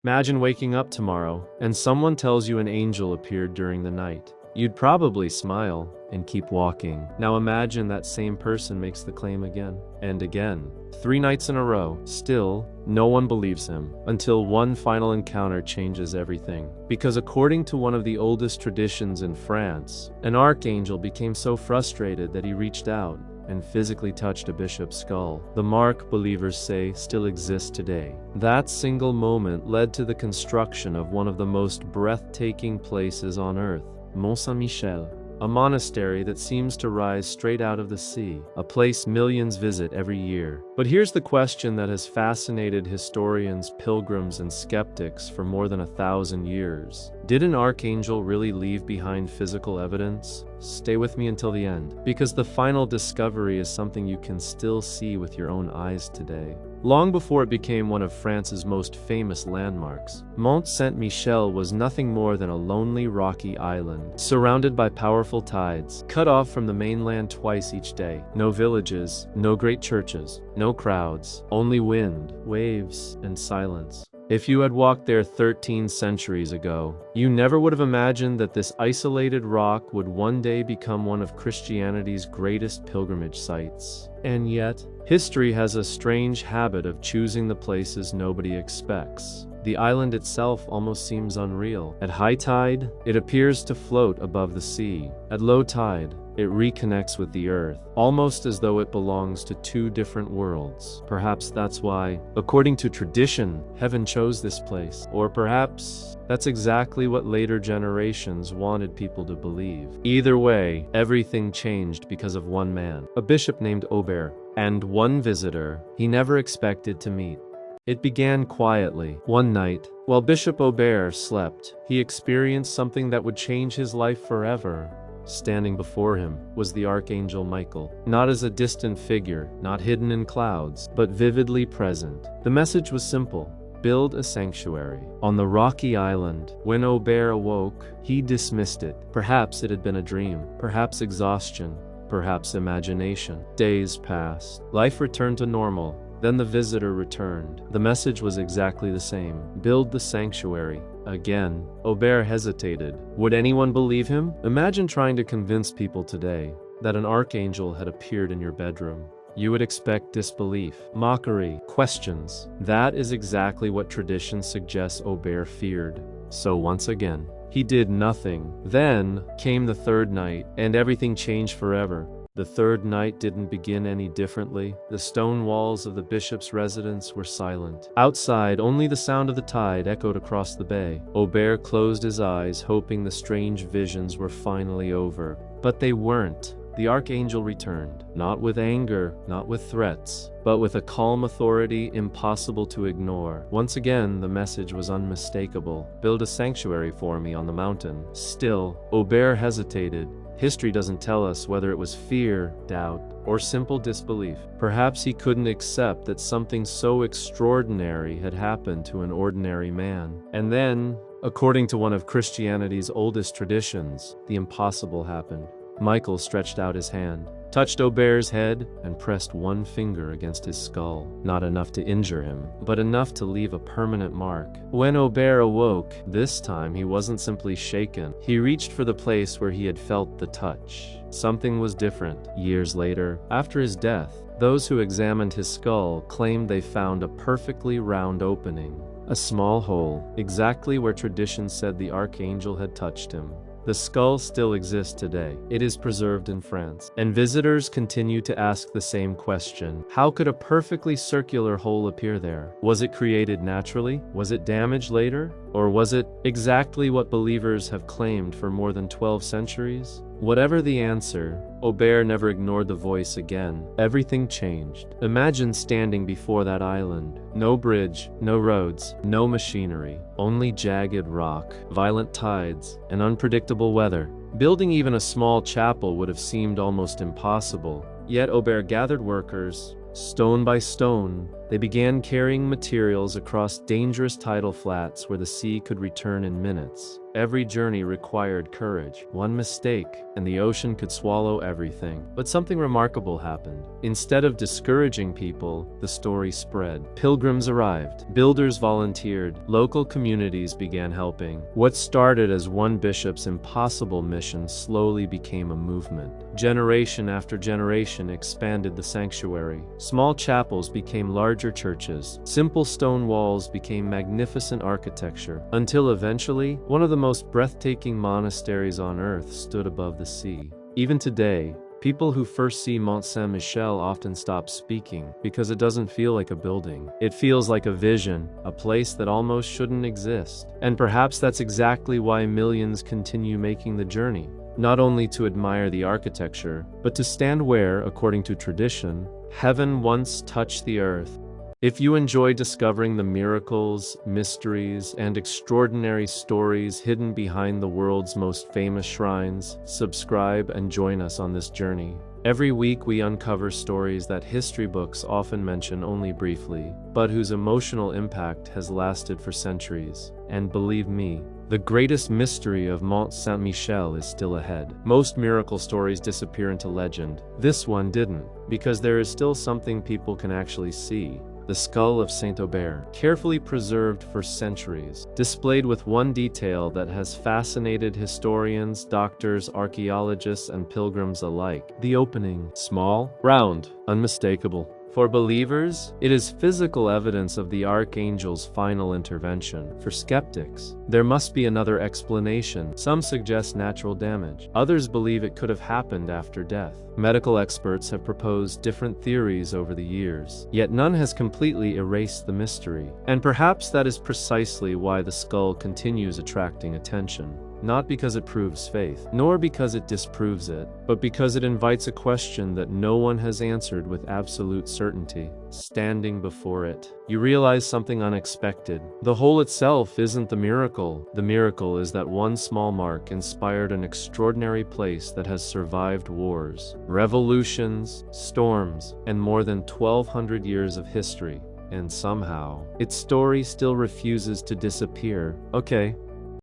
Imagine waking up tomorrow and someone tells you an angel appeared during the night. You'd probably smile and keep walking. Now imagine that same person makes the claim again and again. 3 nights in a row. Still, no one believes him until one final encounter changes everything. Because according to one of the oldest traditions in France, an archangel became so frustrated that he reached out and physically touched a bishop's skull. The mark, believers say, still exists today. That single moment led to the construction of one of the most breathtaking places on earth, Mont Saint-Michel, a monastery that seems to rise straight out of the sea, a place millions visit every year. But here's the question that has fascinated historians, pilgrims, and skeptics for more than 1,000 years. Did an archangel really leave behind physical evidence? Stay with me until the end, because the final discovery is something you can still see with your own eyes today. Long before it became one of France's most famous landmarks, Mont Saint-Michel was nothing more than a lonely rocky island, surrounded by powerful tides, cut off from the mainland twice each day. No villages, no great churches, no crowds, only wind, waves, and silence. If you had walked there 13 centuries ago, you never would have imagined that this isolated rock would one day become one of Christianity's greatest pilgrimage sites. And yet, history has a strange habit of choosing the places nobody expects. The island itself almost seems unreal. At high tide, it appears to float above the sea. At low tide, it reconnects with the earth, almost as though it belongs to 2 different worlds. Perhaps that's why, according to tradition, heaven chose this place. Or perhaps that's exactly what later generations wanted people to believe. Either way, everything changed because of one man, a bishop named Aubert, and one visitor he never expected to meet. It began quietly. One night, while Bishop Aubert slept, he experienced something that would change his life forever. Standing before him was the Archangel Michael, not as a distant figure, not hidden in clouds, but vividly present. The message was simple: build a sanctuary on the rocky island. When Aubert awoke, he dismissed it. Perhaps it had been a dream, perhaps exhaustion, perhaps imagination. Days passed. Life returned to normal. Then the visitor returned. The message was exactly the same: build the sanctuary. Again, Aubert hesitated. Would anyone believe him? Imagine trying to convince people today that an archangel had appeared in your bedroom. You would expect disbelief, mockery, questions. That is exactly what tradition suggests Aubert feared. So once again, he did nothing. Then came the 3rd night, and everything changed forever. The 3rd night didn't begin any differently. The stone walls of the bishop's residence were silent. Outside, only the sound of the tide echoed across the bay. Aubert closed his eyes, hoping the strange visions were finally over. But they weren't. The archangel returned, not with anger, not with threats, but with a calm authority impossible to ignore. Once again, the message was unmistakable: build a sanctuary for me on the mountain. Still, Aubert hesitated. History doesn't tell us whether it was fear, doubt, or simple disbelief. Perhaps he couldn't accept that something so extraordinary had happened to an ordinary man. And then, according to one of Christianity's oldest traditions, the impossible happened. Michael stretched out his hand, touched Aubert's head, and pressed one finger against his skull. Not enough to injure him, but enough to leave a permanent mark. When Aubert awoke, this time he wasn't simply shaken. He reached for the place where he had felt the touch. Something was different. Years later, after his death, those who examined his skull claimed they found a perfectly round opening, a small hole, exactly where tradition said the archangel had touched him. The skull still exists today. It is preserved in France, and visitors continue to ask the same question: how could a perfectly circular hole appear there? Was it created naturally? Was it damaged later? Or was it exactly what believers have claimed for more than 12 centuries? Whatever the answer, Aubert never ignored the voice again. Everything changed. Imagine standing before that island. No bridge, no roads, no machinery, only jagged rock, violent tides, and unpredictable weather. Building even a small chapel would have seemed almost impossible. Yet Aubert gathered workers, stone by stone, They began carrying materials across dangerous tidal flats where the sea could return in minutes. Every journey required courage. One mistake, and the ocean could swallow everything. But something remarkable happened. Instead of discouraging people, the story spread. Pilgrims arrived. Builders volunteered. Local communities began helping. What started as one bishop's impossible mission slowly became a movement. Generation after generation expanded the sanctuary. Small chapels became larger churches. Simple stone walls became magnificent architecture, until eventually, one of the most breathtaking monasteries on earth stood above the sea. Even today, people who first see Mont Saint-Michel often stop speaking because it doesn't feel like a building. It feels like a vision, a place that almost shouldn't exist. And perhaps that's exactly why millions continue making the journey. Not only to admire the architecture, but to stand where, according to tradition, heaven once touched the earth. If you enjoy discovering the miracles, mysteries, and extraordinary stories hidden behind the world's most famous shrines, subscribe and join us on this journey. Every week we uncover stories that history books often mention only briefly, but whose emotional impact has lasted for centuries. And believe me, the greatest mystery of Mont Saint-Michel is still ahead. Most miracle stories disappear into legend. This one didn't, because there is still something people can actually see. The skull of Saint Aubert, carefully preserved for centuries, displayed with one detail that has fascinated historians, doctors, archaeologists, and pilgrims alike. The opening. Small, round, unmistakable. For believers, it is physical evidence of the Archangel's final intervention. For skeptics, there must be another explanation. Some suggest natural damage. Others believe it could have happened after death. Medical experts have proposed different theories over the years, yet none has completely erased the mystery. And perhaps that is precisely why the skull continues attracting attention. Not because it proves faith, nor because it disproves it, but because it invites a question that no one has answered with absolute certainty. Standing before it, you realize something unexpected. The hole itself isn't the miracle. The miracle is that one small mark inspired an extraordinary place that has survived wars, revolutions, storms, and more than 1,200 years of history. And somehow, its story still refuses to disappear. Okay.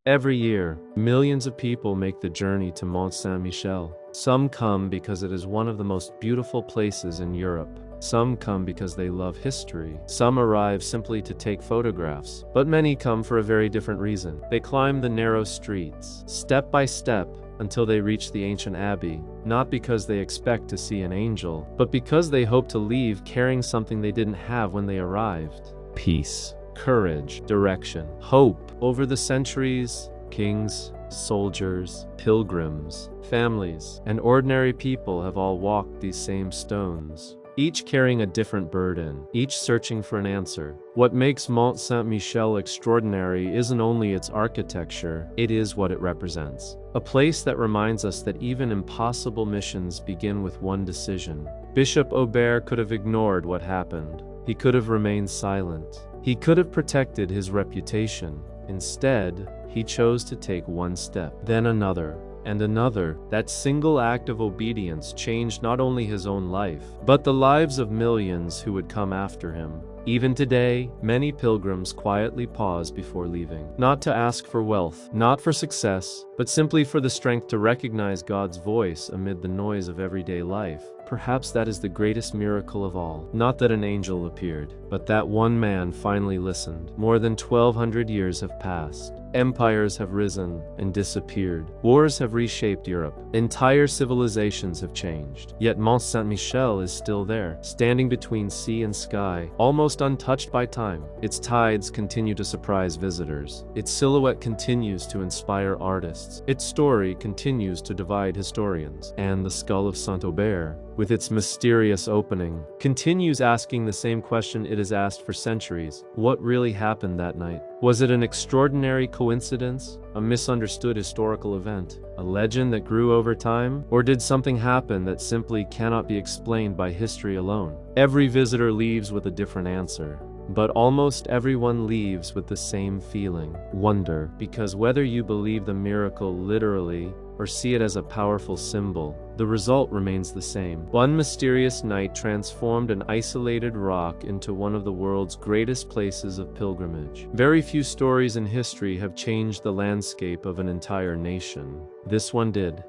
Every year, millions of people make the journey to Mont Saint-Michel. Some come because it is one of the most beautiful places in Europe. Some come because they love history. Some arrive simply to take photographs. But many come for a very different reason. They climb the narrow streets, step by step, until they reach the ancient abbey, not because they expect to see an angel, but because they hope to leave carrying something they didn't have when they arrived. Peace. Courage, direction, hope. Over the centuries, kings, soldiers, pilgrims, families, and ordinary people have all walked these same stones, each carrying a different burden, each searching for an answer. What makes Mont Saint-Michel extraordinary isn't only its architecture, it is what it represents. A place that reminds us that even impossible missions begin with one decision. Bishop Aubert could have ignored what happened. He could have remained silent. He could have protected his reputation. Instead, he chose to take one step, then another, and another. That single act of obedience changed not only his own life, but the lives of millions who would come after him. Even today, many pilgrims quietly pause before leaving, not to ask for wealth, not for success, but simply for the strength to recognize God's voice amid the noise of everyday life. Perhaps that is the greatest miracle of all. Not that an angel appeared, but that one man finally listened. More than 1,200 years have passed. Empires have risen and disappeared. Wars have reshaped Europe. Entire civilizations have changed. Yet Mont Saint-Michel is still there, standing between sea and sky, almost untouched by time. Its tides continue to surprise visitors. Its silhouette continues to inspire artists. Its story continues to divide historians. And the skull of Saint Aubert, with its mysterious opening, continues asking the same question it has asked for centuries. What really happened that night? Was it an extraordinary coincidence? A misunderstood historical event? A legend that grew over time? Or did something happen that simply cannot be explained by history alone? Every visitor leaves with a different answer. But almost everyone leaves with the same feeling, wonder, because whether you believe the miracle literally or see it as a powerful symbol, the result remains the same. One mysterious night transformed an isolated rock into one of the world's greatest places of pilgrimage. Very few stories in history have changed the landscape of an entire nation. This one did.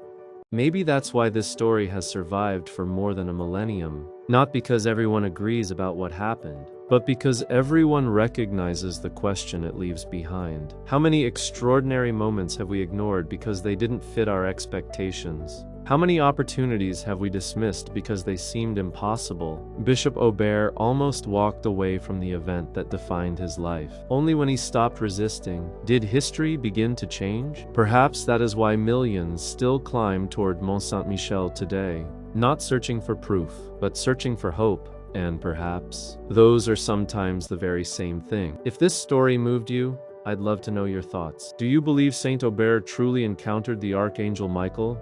Maybe that's why this story has survived for more than a millennium. Not because everyone agrees about what happened, but because everyone recognizes the question it leaves behind. How many extraordinary moments have we ignored because they didn't fit our expectations? How many opportunities have we dismissed because they seemed impossible? Bishop Aubert almost walked away from the event that defined his life. Only when he stopped resisting, did history begin to change? Perhaps that is why millions still climb toward Mont Saint-Michel today, not searching for proof, but searching for hope. And perhaps those are sometimes the very same thing. If this story moved you, I'd love to know your thoughts. Do you believe Saint Aubert truly encountered the Archangel Michael?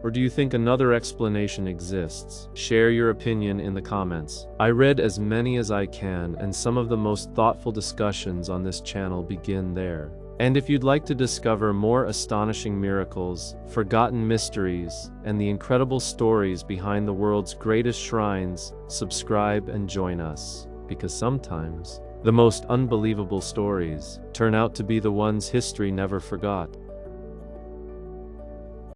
Or do you think another explanation exists? Share your opinion in the comments. I read as many as I can, and some of the most thoughtful discussions on this channel begin there. And if you'd like to discover more astonishing miracles, forgotten mysteries, and the incredible stories behind the world's greatest shrines, subscribe and join us. Because sometimes, the most unbelievable stories turn out to be the ones history never forgot.